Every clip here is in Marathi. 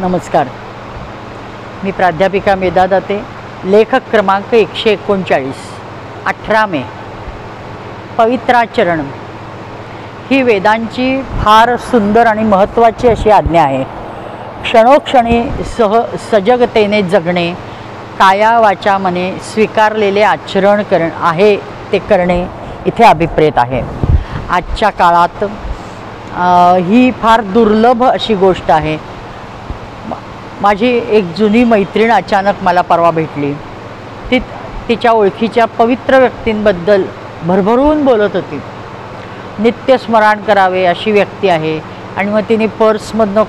नमस्कार. मी प्राध्यापिका मेधा दाते. लेखक क्रमांक 139. 18 मे. पवित्राचरण ही वेदांची फार सुंदर आणि महत्त्वाची अशी आज्ञा आहे. क्षणोक्षणी सजगतेने जगणे, काया वाचा मने स्वीकारलेले आचरण आहे ते करणे इथे अभिप्रेत आहे. आजच्या काळात ही फार दुर्लभ अशी गोष्ट आहे. माझी एक जुनी मैत्रीण अचानक मला परवा भेटली. तिच्या ओळखीच्या पवित्र व्यक्तींबद्दल भरभरून बोलत होती. नित्यस्मरण करावे अशी व्यक्ती आहे. आणि मग तिने पर्समधनं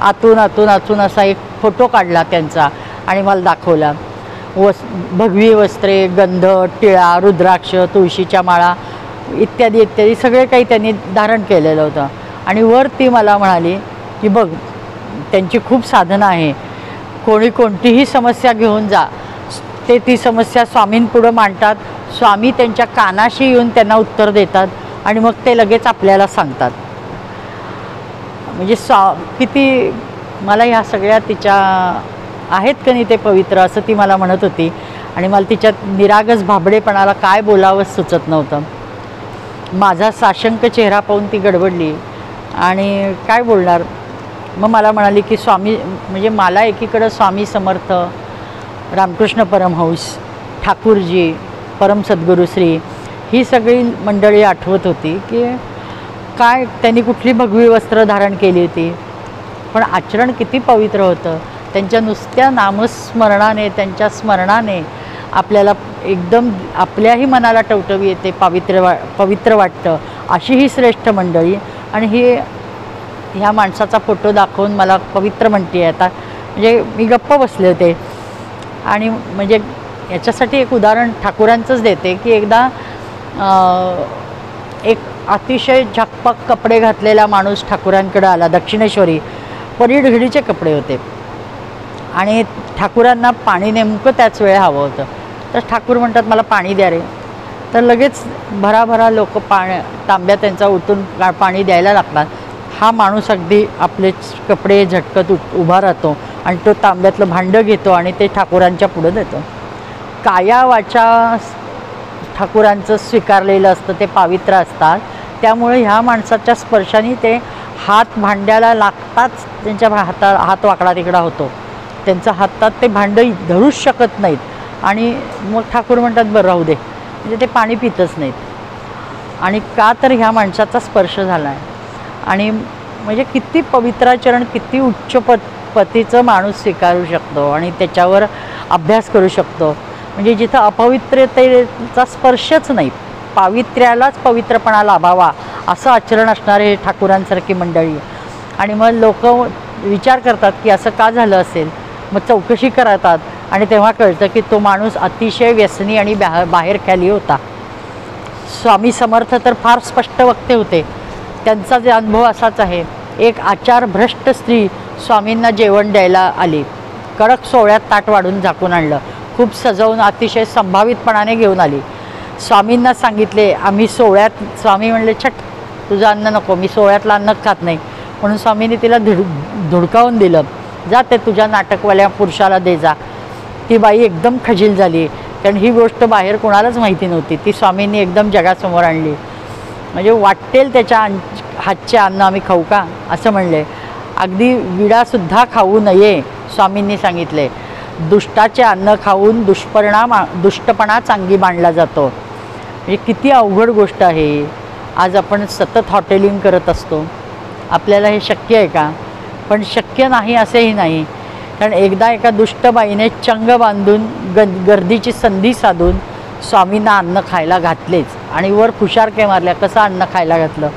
आतून असा एक फोटो काढला त्यांचा आणि मला दाखवला. भगवी वस्त्रे, गंध, टिळा, रुद्राक्ष, तुळशीच्या माळा इत्यादी सगळे काही त्यांनी धारण केलेलं होतं. आणि वर ती मला म्हणाली की बघ, त्यांची खूप साधना आहे. कोणतीही समस्या घेऊन जा, ते ती समस्या स्वामींपुढं मांडतात. स्वामी त्यांच्या कानाशी येऊन त्यांना उत्तर देतात आणि मग ते लगेच आपल्याला सांगतात. म्हणजे किती मला ह्या सगळ्या तिच्या आहेत का नाही ते पवित्र असं ती मला म्हणत होती. आणि मला तिच्या निरागस भाबडेपणाला काय बोलावं सुचत नव्हतं. माझा साशंक चेहरा पाहून ती गडबडली आणि काय बोलणार. मग मला म्हणाली की स्वामी म्हणजे मला एकीकडं स्वामी समर्थ, रामकृष्ण परमहंस, ठाकूरजी, परम सद्गुरुश्री ही सगळी मंडळी आठवत होती की काय त्यांनी कुठली भगवी वस्त्र धारण केली होती, पण आचरण किती पवित्र होतं. त्यांच्या नुसत्या नामस्मरणाने, त्यांच्या स्मरणाने आपल्याला एकदम आपल्याही मनाला टवटवी येते, पवित्र वाटतं. अशी ही श्रेष्ठ मंडळी. आणि ह्या माणसाचा फोटो दाखवून मला पवित्र म्हणते आता. म्हणजे मी गप्प बसले होते. आणि म्हणजे याच्यासाठी एक उदाहरण ठाकूरांचंच देते की एकदा एक अतिशय झकपक कपडे घातलेला माणूस ठाकूरांकडे आला. दक्षिणेश्वरी परीढिडीचे कपडे होते आणि ठाकूरांना पाणी नेमकं त्याच वेळे हवं होतं. तर ठाकूर म्हणतात मला पाणी द्या रे. तर लगेच भराभरा लोक तांब्या त्यांचा ओतून पाणी द्यायला लागतात. हा माणूस अगदी आपले कपडे झटकत उभा राहतो आणि तो तांब्यातलं भांडं घेतो आणि ते ठाकूरांच्या पुढं देतो. काया वाचा ठाकूरांचं स्वीकारलेलं असतं, ते पावित्र असतात. त्यामुळे ह्या माणसाच्या स्पर्शाने ते हात भांड्याला लागताच त्यांच्या हात वाकडा तिकडा होतो. त्यांच्या हातात ते भांडं धरूच शकत नाहीत. आणि मग ठाकूर म्हणतात बरं राहू दे, म्हणजे ते पाणी पितच नाहीत. आणि का तर ह्या माणसाचा स्पर्श झाला आहे. आणि म्हणजे किती पवित्राचरण, किती उच्च पतीचं माणूस स्वीकारू शकतो आणि त्याच्यावर अभ्यास करू शकतो. म्हणजे जिथं अपवित्रतेचा स्पर्शच नाही, पावित्र्यालाच पवित्रपणा लाभावा असं आचरण असणारे हे ठाकूरांसारखी मंडळी. आणि मग लोक विचार करतात की असं का झालं असेल. मग चौकशी करतात आणि तेव्हा कळतं की तो माणूस अतिशय व्यसनी आणि बाहेर खाली होता. स्वामी समर्थ तर फार स्पष्ट वक्ते होते. त्यांचा जे अनुभव असाच आहे. एक आचारभ्रष्ट स्त्री स्वामींना जेवण द्यायला आली. कडक सोहळ्यात ताट वाढून झाकून आणलं, खूप सजवून अतिशय संभावितपणाने घेऊन आली. स्वामींना सांगितले आम्ही सोहळ्यात. स्वामी म्हणले छट, तुझं अन्न नको, मी सोहळ्यातलं अन्न खात नाही. म्हणून स्वामींनी तिला धुडकावून दिलं. जा ते तुझ्या नाटकवाल्या पुरुषाला दे जा. ती बाई एकदम खजील झाली, कारण ही गोष्ट बाहेर कोणालाच माहिती नव्हती. ती स्वामींनी एकदम जगासमोर आणली. म्हणजे वाटेल त्याच्या हातचे अन्न आम्ही खाऊ का असं म्हणले. अगदी विडासुद्धा खाऊ नये स्वामींनी सांगितले. दुष्टाचे अन्न खाऊन दुष्टपणा चांगी मांडला जातो. म्हणजे किती अवघड गोष्ट आहे. आज आपण सतत हॉटेलिंग करत असतो. आपल्याला हे शक्य आहे का? पण शक्य नाही असेही नाही. कारण एकदा एका दुष्टबाईने चंग बांधून गर्दीची संधी साधून स्वामींना अन्न खायला घातलेच. आणि वर फुशारके मारल्या, कसं अन्न खायला घातलं.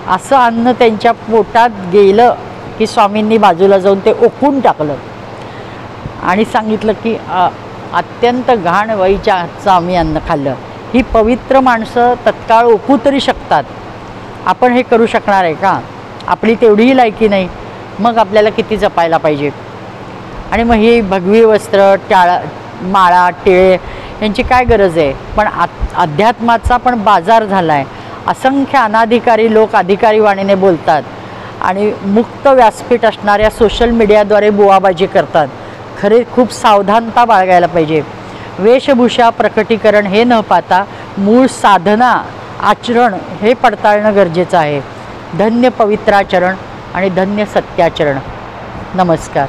असं अन्न त्यांच्या पोटात गेलं की स्वामींनी बाजूला जाऊन ते ओकून टाकलं आणि सांगितलं की अत्यंत घाण वाईच्या हातचं आम्ही अन्न खाल्लं. ही पवित्र माणसं तत्काळ ओकू तरी शकतात. आपण हे करू शकणार आहे का? आपली तेवढीही लायकी नाही. मग आपल्याला किती जपायला पाहिजे. आणि मग ही भगवी वस्त्र, माळा, टिळे यांची काय गरज आहे. पण अध्यात्माचा पण बाजार झाला आहे. असंख्य अनाधिकारी लोक अधिकारी वाणीने बोलतात आणि मुक्त व्यासपीठ असणाऱ्या सोशल मीडियाद्वारे बुवाबाजी करतात. खरे खूप सावधानता बाळगायला पाहिजे. वेशभूषा प्रकटीकरण हे न पाहता मूळ साधना आचरण हे पडताळणं गरजेचं आहे. धन्य पवित्राचरण आणि धन्य सत्याचरण. नमस्कार.